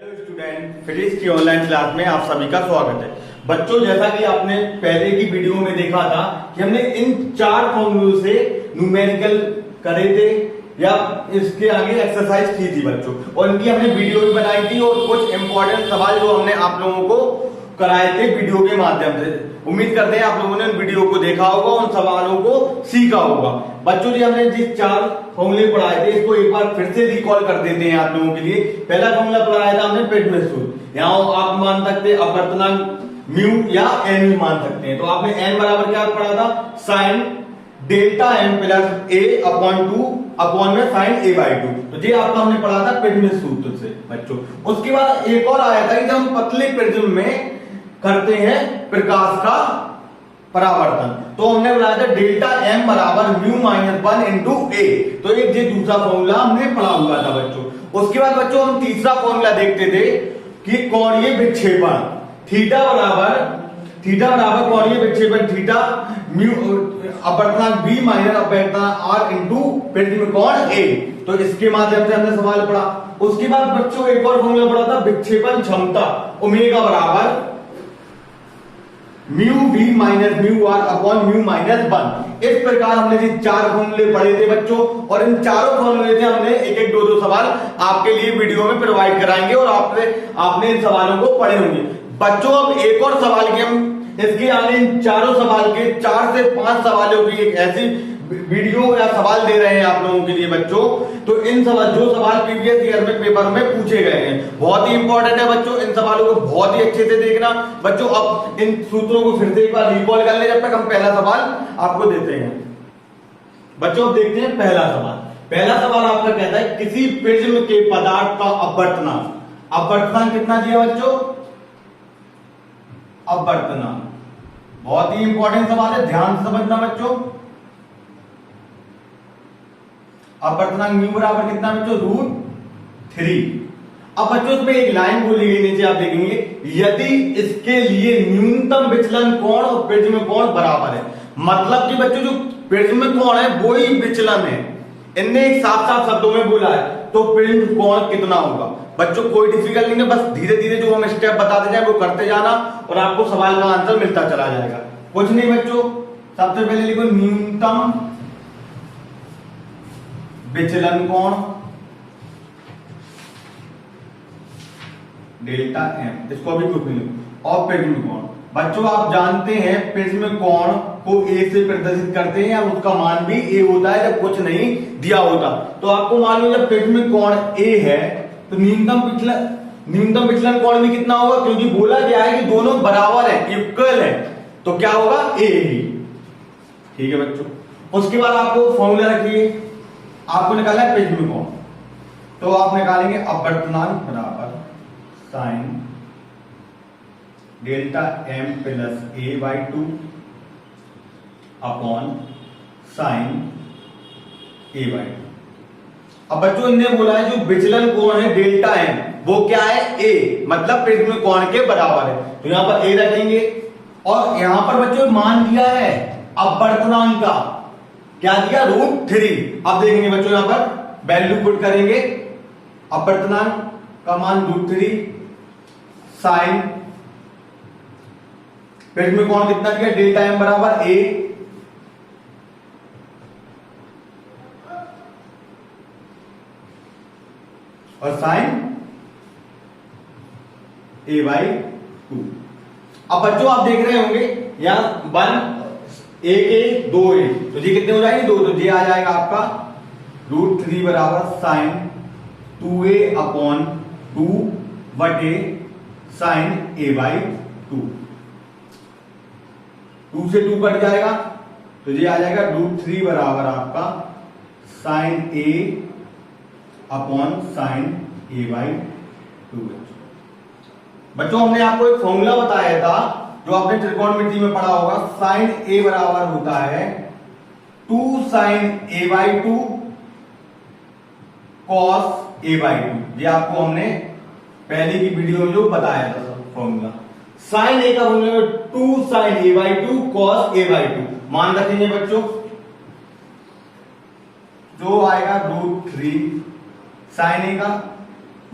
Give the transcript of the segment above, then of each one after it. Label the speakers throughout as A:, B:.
A: Hello student, physics की online class में आप सभी का स्वागत है। बच्चों, जैसा कि आपने पहले की वीडियो में देखा था कि हमने इन चार फॉर्मूलों से न्यूमेरिकल करे थे या इसके आगे एक्सरसाइज की थी बच्चों, और इनकी हमने वीडियो भी बनाई थी और कुछ इंपॉर्टेंट सवाल जो हमने आप लोगों को कराए थे वीडियो के माध्यम से। उम्मीद करते हैं आप लोगों ने वीडियो को देखा होगा, उन सवालों को सीखा होगा। बच्चों जी, हमने जिस चार फॉर्मूले पढ़ाए थे इसको एक बार फिर से रिकॉल कर देते हैं आप लोगों के लिए। पहला फॉर्मूला पढ़ाया था हमने पेडमेस सूत्र। यहाँ आप मान सकते हैं अपवर्तनांक म्यू या एन भी मान सकते हैं। तो आपने एन बराबर क्या पढ़ा था? साइन डेल्टा एम प्लस ए अपॉन 2 अपॉन में साइन ए बाई 2। तो ये आपका हमने पढ़ा था पेडमेस सूत्र से बच्चों। उसके बाद एक और आया था कि जब हम पतले प्रिज्म में करते हैं प्रकाश का परावर्तन, तो हमने बताया था डेल्टा एम बराबर म्यू माइनस 1 इंटू ए। तो एक ये दूसरा फॉर्मूला हमने पढ़ा हुआ था बच्चों। उसके बाद बच्चों हम तीसरा फॉर्मूला देखते थे कि कोणीय विक्षेपण थीटा बराबर कोणीय विक्षेपण थीटा म्यू अपवर्तनांक बी माइनस अपवर्तनांक आर इंटू प्रिज्म कोण ए। तो इसके माध्यम से हमने सवाल पढ़ा। उसके बाद बच्चों एक और फॉर्मूला पढ़ा था विक्षेपण क्षमता ओमेगा बराबर mu V minus mu R upon mu minus 1। इस प्रकार हमने जी चार फॉर्मूले पढ़े थे बच्चों, और इन चारों फॉर्मूले से हमने एक एक दो सवाल आपके लिए वीडियो में प्रोवाइड कराएंगे और आपने इन सवालों को पढ़े होंगे बच्चों। अब एक और सवाल की हम इसके आगे इन चारों सवाल के 4 से 5 सवालों की एक ऐसी वीडियो या सवाल दे रहे हैं आप लोगों के लिए बच्चों। तो इन जो सवाल प्रीवियस ईयर में पेपर में पूछे गए हैं बहुत ही इंपॉर्टेंट है बच्चों। इन सवालों को बहुत ही अच्छे से देखना बच्चों। अब इन सूत्रों को फिर से एक बार रिकॉल कर ले जब तक हम पहला सवाल आपको देते हैं बच्चों। अब देखते हैं पहला सवाल। पहला सवाल आपका कहता है किसी प्रिज्म के पदार्थ का अपवर्तनांक कितना दिया बच्चों? अपवर्तनांक बहुत ही इंपॉर्टेंट सवाल है, ध्यान से समझना बच्चों। अपवर्तनांक म्यू बराबर कितना बच्चों? √3। अब बच्चों इसमें एक लाइन बोली गई नीचे, आप देखेंगे यदि इसके लिए न्यूनतम विचलन कोण और प्रिज्म कोण बराबर है। मतलब कि बच्चों जो प्रिज्म कोण है वो ही विचलन है। इनने एक साफ साफ शब्दों में बोला है, तो प्रिज्म कोण कितना होगा बच्चों? कोई डिफिकल्ट नहीं है, बस धीरे धीरे जो हम स्टेप बताते जाए वो करते जाना और आपको सवाल का आंसर मिलता चला जाएगा। कुछ नहीं बच्चों, सबसे पहले लिखो न्यूनतम विचलन कोण डेल्टा एम, इसको अभी कुछ नहीं लिखो, और प्रिज्म कोण। बच्चों आप जानते हैं प्रिज्म कोण को ए से प्रदर्शित करते हैं और उसका मान भी ए होता है जब कुछ नहीं दिया होता। तो आपको मालूम है जब प्रिज्म कोण ए है तो न्यूनतम विचलन कोण भी कितना होगा? क्योंकि बोला गया है कि दोनों बराबर है, इक्वल है, तो क्या होगा? ए ही। ठीक है बच्चों। उसके बाद आपको फॉर्मूला रखिए, आपको निकालना है प्रिज्म कोण। तो आप निकालेंगे अपवर्तनांक बराबर sine delta M plus A by 2 upon sine A by 2। अब बच्चों इनने बोला है जो विचलन कोण है डेल्टा एम वो क्या है? ए, मतलब प्रिज्म कोण के बराबर है। तो यहां पर ए रखेंगे और यहां पर बच्चों मान दिया है अपवर्तनांक का, क्या दिया? √3। अब देखेंगे बच्चों यहां पर वैल्यू पुट करेंगे, अपवर्तनांक का मान √3 साइन प्रिज्म कोण कितना दिया? डेल्टा एम बराबर ए और साइन ए बाई 2। अब बच्चों आप देख रहे होंगे यहां 1 ए 2 ए, तो ये कितने हो जाएंगे? 2। तो ये आ जाएगा आपका √3 बराबर साइन 2a अपॉन 2 बटे साइन ए बाई 2। 2 से 2 कट जाएगा तो ये आ जाएगा √3 बराबर आपका sine A upon sine A by 2। बच्चों हमने आपको एक फॉर्मूला बताया था जो आपने त्रिकोणमिति में पढ़ा होगा। साइन ए बराबर होता है 2 sine A by 2 cos A by 2। ये आपको हमने पहले की वीडियो में जो बताया था फॉर्मूला। साइन ए का formula 2 sine A by 2 cos A by 2। मान रखेंगे बच्चों जो आएगा √3 साइन ए का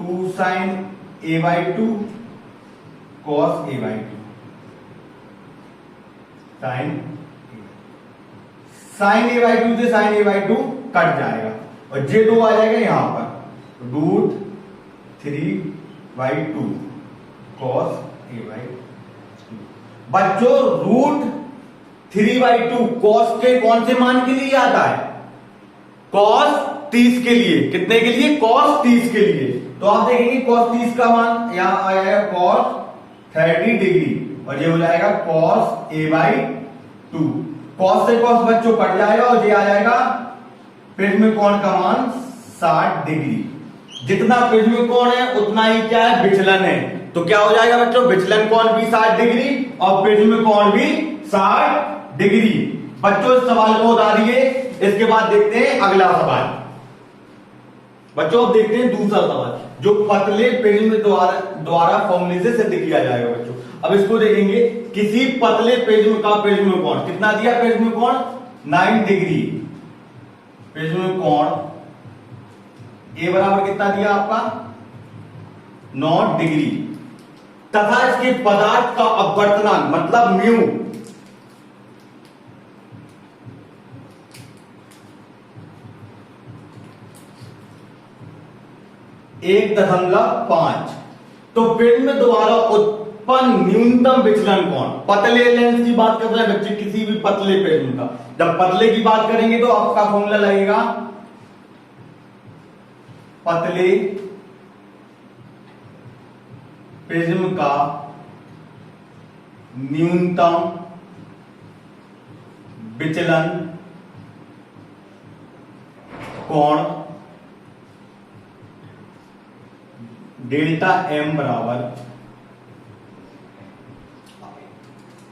A: 2 sign a/2 cos a/2 sin a/2 से sin a/2 कट जाएगा और जे 2 आ जाएगा यहां पर √3/2 cos a/2। बच्चों √3/2 cos के कौन से मान के लिए आता है? cos 30 के लिए। कितने के लिए? cos 30 के लिए। तो आप देखेंगे cos 30 का मान यहां आ जाएगा cos 30 डिग्री और ये हो जाएगा cos a/2। cos से cos बच्चों कट जाएगा और ये आ जाएगा प्रिज्म कोण का मान 60 डिग्री। जितना प्रिज्म कोण है उतना ही क्या है? विचलन है। तो क्या हो जाएगा बच्चों? विचलन कोण भी 60 डिग्री और प्रिज्म कोण भी 60 डिग्री। बच्चों इस सवाल को उतारिए। इसके बाद देखते हैं अगला सवाल। बच्चों अब देखते हैं दूसरा सवाल जो पतले प्रिज्म द्वारा फॉर्मूले से सिद्ध किया जाएगा। बच्चों अब इसको देखेंगे। किसी पतले प्रिज्म का प्रिज्म कोण कितना दिया? प्रिज्म कोण 9 डिग्री। प्रिज्म कोण ए बराबर कितना दिया आपका? 9 डिग्री तथा इसके पदार्थ का अपवर्तनांक मतलब म्यू 1.5। तो प्रिज्म द्वारा उत्पन्न न्यूनतम विचलन कोण, पतले लेंस की बात कर रहे हैं बच्चे, किसी भी पतले प्रिज्म का। जब पतले की बात करेंगे तो आपका फॉर्मूला लगेगा पतले प्रिज्म का न्यूनतम विचलन कोण डेल्टा एम बराबर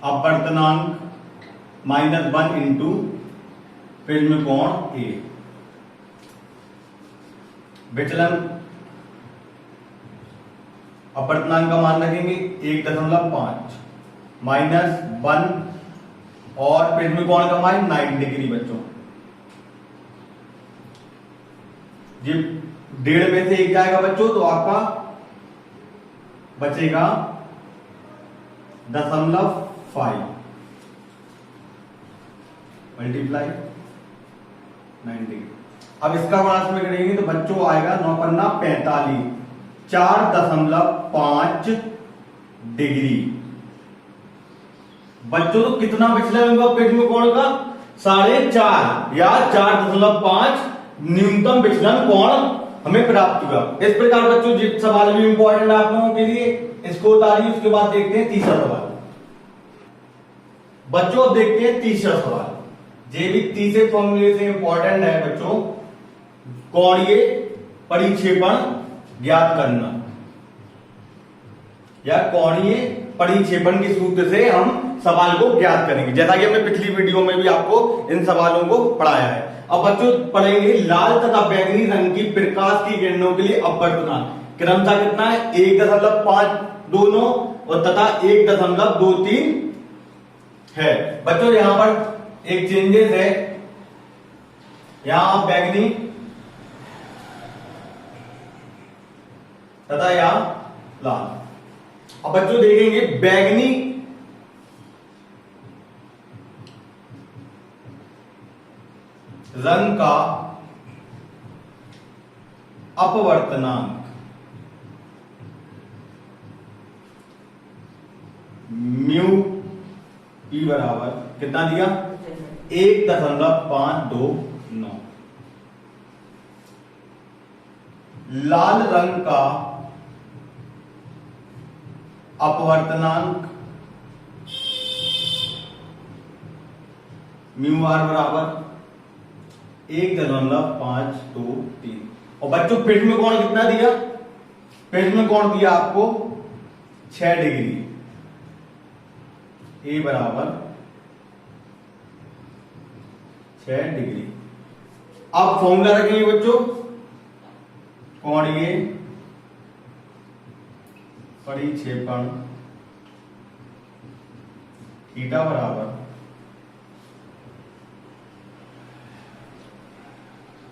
A: अपवर्तनांक -1 इंटू प्रिज्म कोण ए। विचलन अपवर्तनांक का मान रखेंगे 1.5 -1 और प्रिज्म कोण का मान 9 डिग्री। बच्चों ये 1.5 में से 1 जाएगा बच्चों तो आपका बचेगा 0.5 मल्टीप्लाई 9 डिग्री। अब इसका गुणांश में करेंगे तो बच्चों आएगा 9×5 45 4.5 डिग्री। बच्चों तो कितना विचलन होगा प्रिज्म कोण का? 4.5 या 4.5 न्यूनतम विचलन कोण हमें प्राप्त हुआ। इस प्रकार बच्चों जिस सवाल भी इंपॉर्टेंट आप लोगों के लिए इसको उतारिए। उसके बाद देखते हैं तीसरा सवाल। बच्चों अब देखते हैं तीसरा सवाल। ये भी तीसरे फॉर्मूले से इंपॉर्टेंट है बच्चों। कोणीय परिक्षेपण ज्ञात करना या कोणीय परिक्षेपण के सूत्र से हम सवाल को ज्ञात करेंगे, जैसा कि हमने पिछली वीडियो में भी आपको इन सवालों को पढ़ाया है। अब बच्चों पढ़ेंगे लाल तथा बैंगनी रंग की प्रकाश की किरणों के लिए अपवर्तनांक क्रमशः कितना है? 1.52 और तथा 1.23 है। बच्चों यहां पर एक चेंजेस है, यहां बैंगनी तथा यहां लाल। अब बच्चों देखेंगे बैंगनी रंग का अपवर्तनांक म्यू ई बराबर कितना दिया? 1.529। लाल रंग का अपवर्तनांक म्यू आर बराबर 1.523। और बच्चों प्रिज्म कोण कितना दिया? प्रिज्म कोण दिया आपको 6 डिग्री। ए बराबर 6 डिग्री। अब फॉर्मूला रखेंगे बच्चों कोणीय परिक्षेपण थीटा बराबर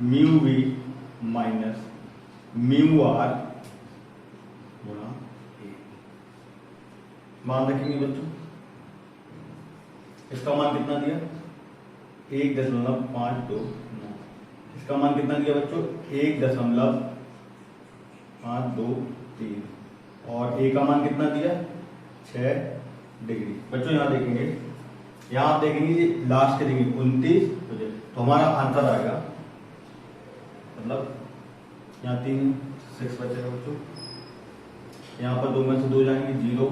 A: mu V minus mu R गुणा 1 मान रखेंगे बच्चों। इसका मान कितना दिया 1.529। इसका मान कितना दिया बच्चों 1.523 और ए का मान कितना दिया 6 डिग्री। बच्चों यहाँ देखेंगे, यहाँ आप देखेंगे लास्ट के देखेंगे 29 तो हमारा आंसर आएगा, मतलब यहाँ 3 6 बचेगा बच्चों, यहाँ पर 2 में से 2 जाएंगे 0,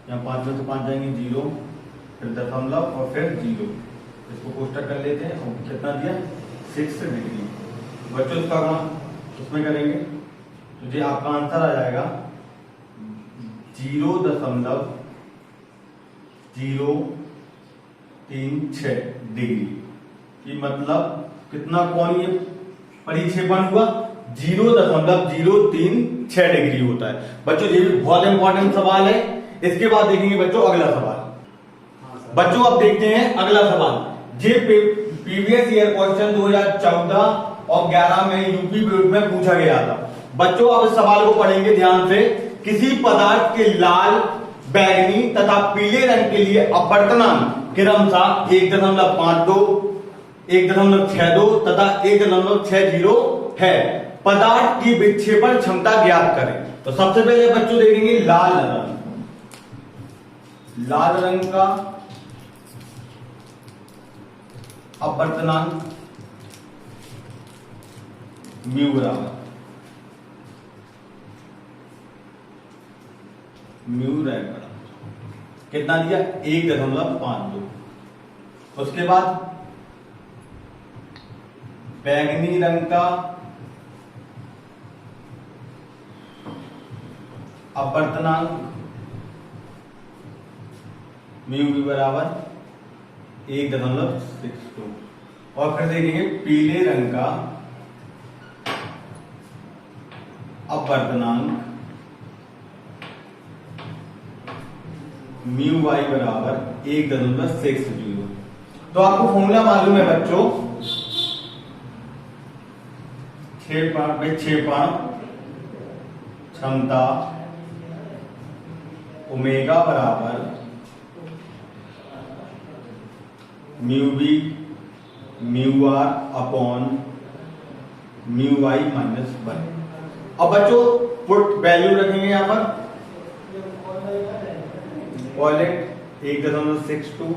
A: यहाँ 5 में से 5 जाएंगे 0, फिर दशमलव और फिर 0। इसको कोष्टक कर लेते हैं और कितना दिया 6 डिग्री। बच्चों इसका गुणा उसमें करेंगे तो जी आपका आंसर आ जाएगा 0.036 डिग्री। कि मतलब कितना कोण ये परिक्षेपण हुआ 0.036 डिग्री होता है। बच्चों ये भी बहुत इंपॉर्टेंट सवाल है। इसके बाद देखेंगे बच्चों अगला सवाल। बच्चों अब देखते हैं अगला सवाल। ये प्रीवियस ईयर क्वेश्चन 2014 और 11 में यूपी बोर्ड में पूछा गया था। बच्चों अब इस सवाल को पढ़ेंगे ध्यान से। किसी पदार्थ के लाल, बैंगनी तथा पीले रंग के लिए अपवर्तनांक क्रमशः 1.52, 1.62 तथा 1.60 है। पदार्थ की विक्षेपण क्षमता ज्ञात करें। तो सबसे पहले बच्चों देखेंगे लाल रंग। लाल रंग का अपवर्तनांक म्यू बराबर म्यू रैंक कितना दिया 1.52। उसके बाद बैंगनी रंग का अपवर्तनांक म्यू भी बराबर 1.62। और फिर देखेंगे पीले रंग का अपवर्तनांक म्यू वाई बराबर 1.60। तो आपको फॉर्मूला मालूम है बच्चों, विक्षेपण क्षमता ओमेगा बराबर mu B mu R upon mu Y minus 1। अब बच्चों पुट वैल्यू रखेंगे यहां पर पॉइलेट 1.62,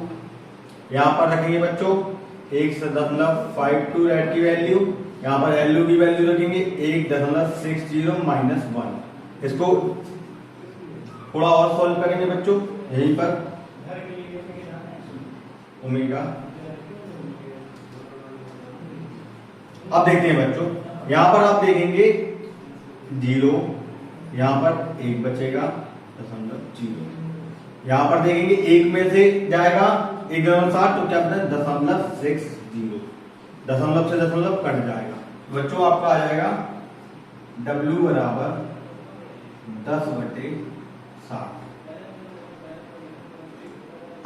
A: यहां पर रखेंगे बच्चों 1.52 रेड की वैल्यू, यहां पर एलयू की वैल्यू रखेंगे 1.60 माइनस 1। इसको थोड़ा और सॉल्व करेंगे बच्चों यहीं पर ओमेगा। अब देखते हैं बच्चों, यहां पर आप देखेंगे 0, यहां पर 1 बचेगा 0, यहां पर देखेंगे 1 में से जाएगा 1.60 तो क्या बता 0.60, दशमलव से दशमलव कट जाएगा। बच्चों आपका आ जाएगा W बराबर 10/60।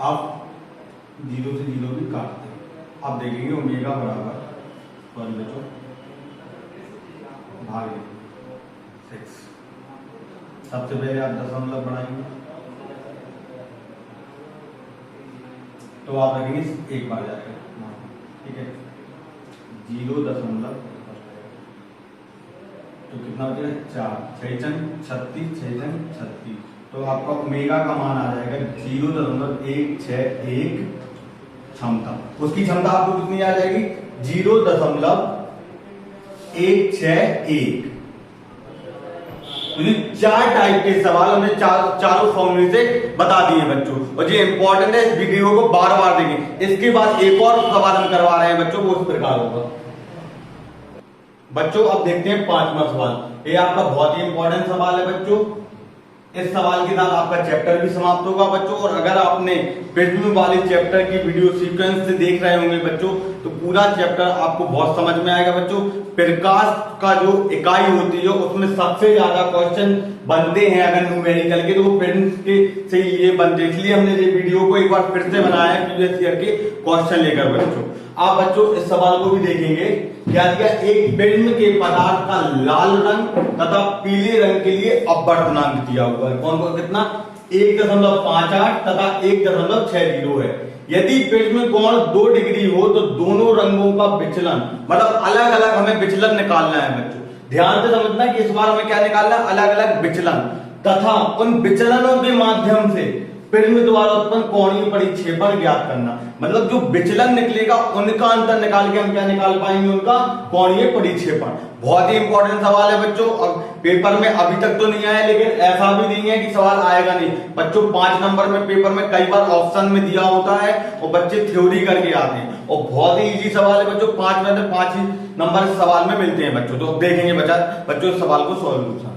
A: आप 0 से 0 भी काटते हैं। अब देखेंगे ओमेगा बराबर बच्चों भागे 6। सबसे पहले आप दशमलव बढ़ाएंगे तो आप रखेंगे 1 बार जाएगा, ठीक है 0.36 तो कितना हो जाएगा 4 6 36 6 36। तो आपका ओमेगा का मान आ जाएगा 0.161 क्षमता। उसकी क्षमता आपको कितनी आ जाएगी 0.161। तो ये 4 टाइप के सवाल हमने चारों फॉर्मूले से बता दिए बच्चों, और ये इंपॉर्टेंट है। इस वीडियो को बार बार देखें। इसके बाद एक और सवाल हम करवा रहे हैं बच्चों, वो इस प्रकार होगा। बच्चों अब देखते हैं 5वां सवाल। ये आपका बहुत ही इंपॉर्टेंट सवाल है बच्चों। इस सवाल के साथ आपका चैप्टर भी समाप्त होगा बच्चों। और अगर आपने पिछले वाले चैप्टर की वीडियो सीक्वेंस से देख रहे होंगे बच्चों तो पूरा चैप्टर आपको बहुत समझ में आएगा बच्चों। प्रकाश का जो इकाई होती है उसमें सबसे ज्यादा क्वेश्चन बनते हैं अगर न्यूमेरिकल के, तो वो पेरेंट्स के से ये बनते, इसलिए हमने ये वीडियो को एक बार फिर से बनाया है प्रीवियस ईयर के क्वेश्चन लेकर बच्चों। आप बच्चों इस सवाल को भी देखेंगे। क्या दिया, एक पिंड के पदार्थ का लाल रंग तथा पीले रंग के लिए अपवर्तनांक दिया हुआ है। कौन कौन कितना, 1.58 तथा 1.60 है। यदि पिंड में कोण 2 डिग्री हो तो दोनों रंगों का विचलन, मतलब अलग अलग हमें विचलन निकालना है बच्चों। ध्यान से समझना कि इस बार हमें क्या निकालना है, अलग अलग विचलन, तथा उन विचलनों के माध्यम से पिंड द्वारा उत्पन्न कोणीय परिक्षेपण ज्ञात करना। मतलब जो विचलन निकलेगा उनका अंतर निकाल के हम क्या निकाल पाएंगे, उनका कोणीय परिक्षेपण। बहुत ही इंपॉर्टेंट सवाल है बच्चों। अब पेपर में अभी तक तो नहीं आया, लेकिन ऐसा भी नहीं है कि सवाल आएगा नहीं बच्चों। 5 नंबर में पेपर में कई बार ऑप्शन में दिया होता है और बच्चे थ्योरी करके आते हैं, और बहुत ही इजी सवाल है बच्चों। 5 में से 5 ही नंबर सवाल में मिलते हैं बच्चों। तो अब देखेंगे बच्चों इस सवाल को सॉल्यूशन।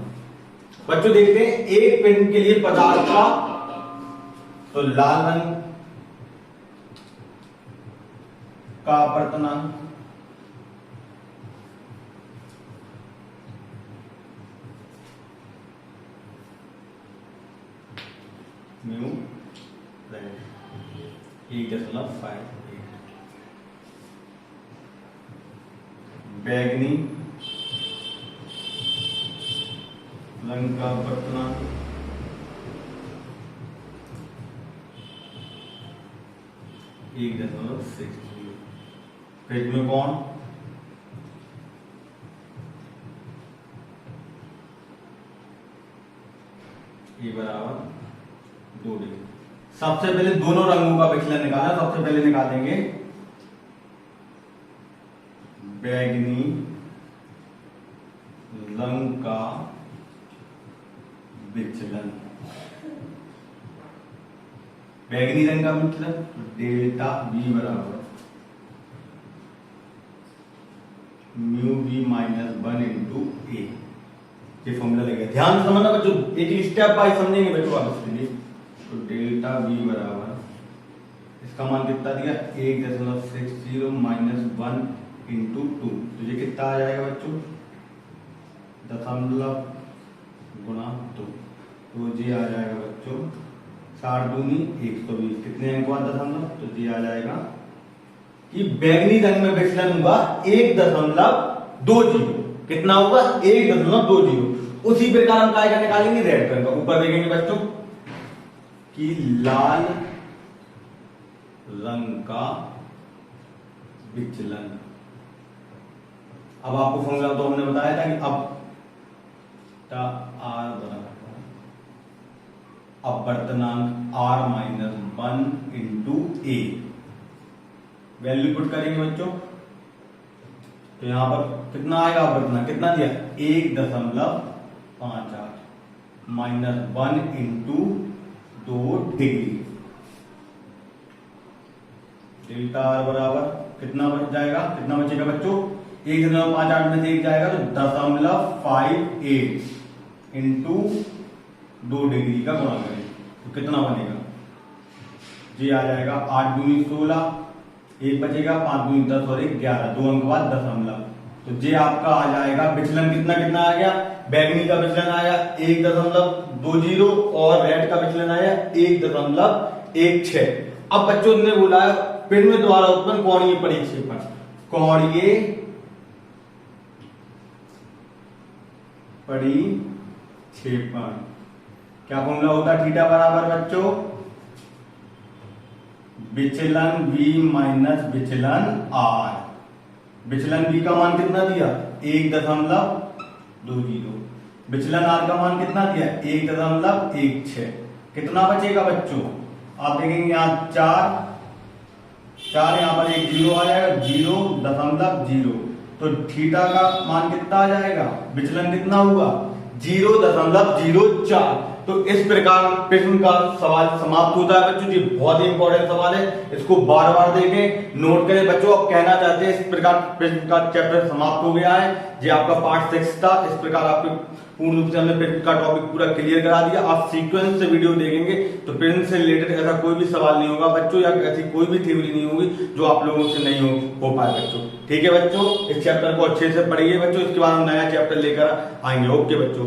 A: बच्चों देखते हैं, एक पिंड के लिए पदार्थ का तो लाल रंग का अपवर्तनांक, म्यू 1.58, बैगनी रंग का अपवर्तनांक 1.60, पेज में कौन, ये बराबर 2 डिग्री। सबसे पहले दोनों रंगों का विचलन निकालना। सबसे पहले निकालेंगे बैगनी रंग का विचलन। बैगनी रंग का विचलन डेल्टा V बराबर म्यू V -1 इंटू ए। ये फॉर्मूला लगेगा। ध्यान से समझना बच्चों, एक स्टेप बाय समझेंगे बच्चों आप इसके लिए। तो डेल्टा V बराबर, इसका मान कितना दिया, 1.60 -1 इंटू 2। तो ये कितना आ जाएगा बच्चों, दशमलव गुणा 2। तो ये आ जाएगा बच्चों 60 दूनी 120। कितने अंक बाद दशमलव, तो ये आ जाएगा कि बैगनी रंग में विचलन होगा 1.20। कितना होगा, 1.20। उसी प्रकार हम क्या निकालेंगे, रेड रंग का। ऊपर देखेंगे बच्चों कि लाल रंग का विचलन। अब आपको फॉर्मूला तो हमने बताया था कि अब आर बराबर अपवर्तनांक R-1 इंटू ए। वैल्यू पुट करेंगे बच्चों, तो यहां पर कितना आएगा अपवर्तनांक, कितना दिया, 1.58 -1 इंटू 2 डिग्री। डेल्टा आर बराबर कितना बच जाएगा, कितना बचेगा बच्चों, 1.58 में से 1 जाएगा तो 0.58 इंटू 2 डिग्री का गुणा करें तो कितना बनेगा, जी आ जाएगा 8 दूनी 16, 1 बचेगा, 5 दूनी 10 और 1 11, 2 अंक बाद दशमलव। तो जे आपका आ जाएगा विचलन कितना कितना आ गया, बैगनी का विचलन आया 1.20 और रेड का विचलन आया 1.16। अब बच्चों ने बोला पिंड द्वारा उत्पन्न कोणीय परिक्षेपण, कोणीय परिक्षेपण क्या फॉर्मूला होता है, थीटा बराबर बच्चों विचलन v माइनस विचलन r। विचलन v का मान कितना दिया 1.20, विचलन r का मान कितना दिया 1.16। कितना बचेगा बच्चों, आप देखेंगे यहाँ 4 यहाँ पर एक 0 आ जाएगा 0.0, तो थीटा का मान कितना आ जाएगा, विचलन कितना हुआ 0.04। तो इस प्रकार प्रश्न का सवाल समाप्त होता है बच्चों जी। बहुत ही इंपॉर्टेंट सवाल है, इसको बार बार देखें, नोट करें बच्चों। अब कहना चाहते हैं इस प्रकार प्रश्न का चैप्टर समाप्त हो गया है, ये आपका पार्ट 6 था। इस प्रकार आपके पूर्ण रूप से हमने प्रश्न का टॉपिक पूरा क्लियर करा दिया। आप सीक्वेंस से वीडियो देखेंगे तो प्रश्न से रिलेटेड ऐसा कोई भी सवाल नहीं होगा बच्चों, या ऐसी कोई भी थ्योरी नहीं होगी जो आप लोगों से नहीं हो पाए बच्चों। ठीक है बच्चों, इस चैप्टर को अच्छे से पढ़िए बच्चों, इसके बाद हम नया चैप्टर लेकर आएंगे। ओके बच्चों।